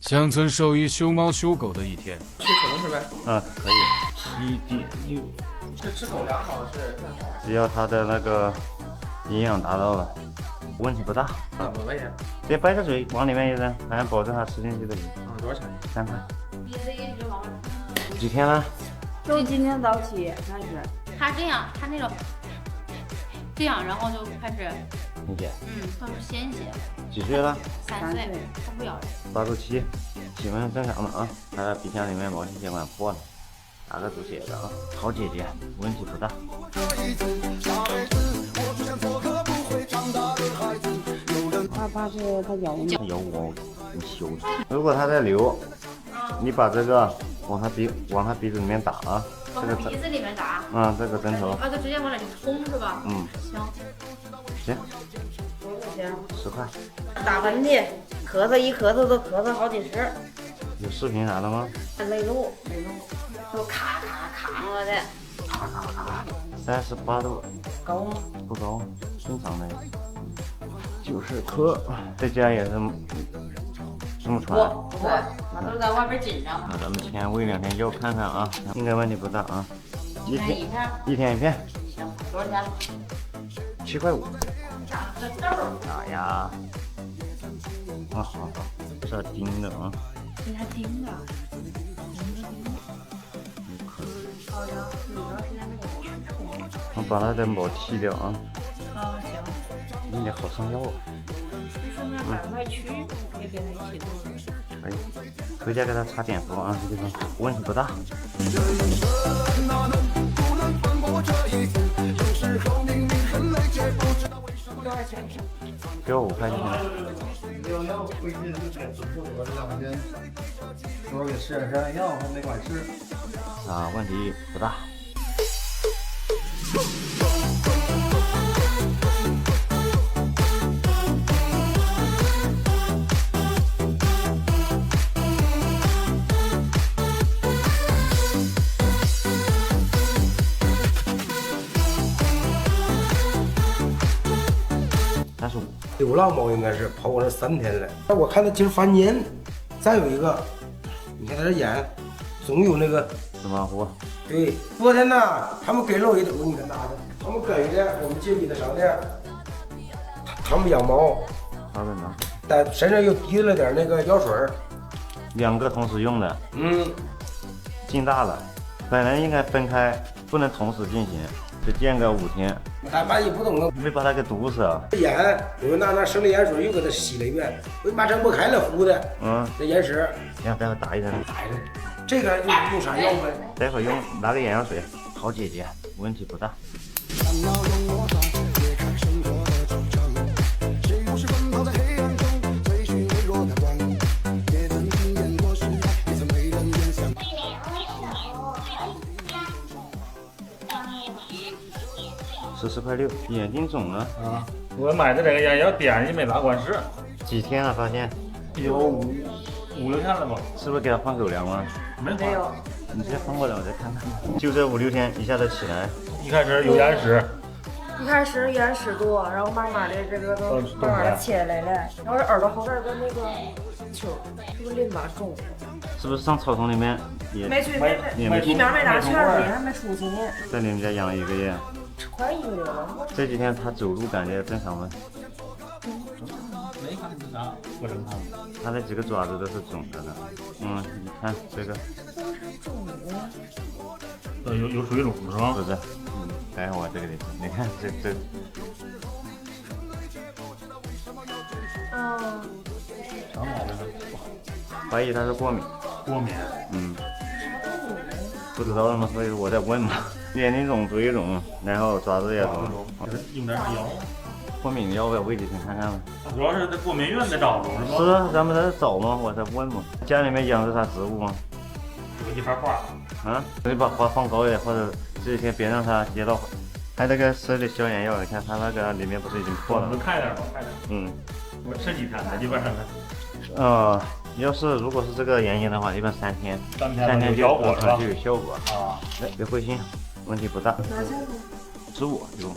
乡村兽医修猫修狗的一天。吃虫是呗？可以。7.6，这吃狗粮好是？只要它的那个营养达到了，问题不大。怎么喂呀？直接掰着水往里面一扔，还能保证它吃进去的。多少钱？3块。几天了？就今天早起开始。他这样，他那种这样，然后就开始，理解。都是鲜血。几岁了？3岁，他不咬人。8周期，基本上正常的啊。它的鼻腔里面毛细血管破了，打个止血的啊。好姐姐，问题不大。怕是它咬你。咬我，你羞死！如果它在流，你把这个往它鼻子里面打啊。往他鼻子里面打。这个针头。啊，就直接往里冲是吧？行。行。多少钱？10块。打喷嚏，咳嗽一咳嗽都咳嗽好几十。有视频啥的吗？没录，都咔咔咔了的。咔咔咔。38度。高吗？不高，正常的。就是咳，在家也是这么传。不会，他都在外边紧张。那咱们先喂2天药看看啊，应该问题不大啊。一天一片。1天1片。行，多少钱？7块5。长个痘。哎呀，好，这钉的啊。给他钉的。我把它的毛剃掉啊。行。你好上药啊。顺便把外区也给他一起做。可以，回家给它擦碘伏啊，这地方问题不大。多少钱？给我5块就行了。要回去就给准备我这2天，说给吃点山药，还没管吃。问题不大。35。流浪猫应该是跑我这3天了，但我看它今儿发粘。再有一个，你看它这眼，总有那个芝麻糊。对，昨天呢，他们给了我一桶，你看拿的，他们给的我们街里的商店，他们养猫，但身上又滴了点那个药水2个同时用的。劲大了，本来应该分开，不能同时进行，就间隔5天。他万一不懂了，没把它给毒死啊！眼，我又拿生理盐水又给它洗了一遍，我他妈睁不开了，糊的。这眼屎。行，待会打一针。打一针。这个用啥药呗？待会用拿个眼药水。好姐姐，问题不大。14块6，眼睛肿了啊！我买的这个眼药点进没拿管事。几天了？发现有5、6天了吧？是不是给它换狗粮了？没有。你先放过来，我再看看。就这5、6天一下子起来。一开始有眼屎。一开始眼屎多，然后慢慢的这个都慢慢的起来了，然后耳朵后边的那个球是不是淋巴肿？是不是上草丛里面也没去？疫苗没打全呢，还没出去呢。在你们家养了1个月。快1个月了。这几天他走路感觉正常吗？没看见啥不正常。他那几个爪子都是肿着的。你看这个。有水肿是吧？不是。待会我这个地方，你看这。啥毛病？怀疑他是过敏。过敏。不知道了吗？所以我在问嘛。眼睛肿、嘴肿，然后爪子也肿。用点药。过敏药呗，喂几天看看吧。主要是在过敏院得找着是吗？是啊，咱们在找嘛，我在问嘛。家里面养着啥植物吗？有一盘花。可以把花放高一点，或者这几天别让它接到。还那个吃的消炎药，你看它那个里面不是已经破了吗？快点吧，快点。我吃几天呢？基本上。如果是这个原因的话，一般3天。3天就有效果是吧？就有效果。别灰心，问题不大。哪去了？15有。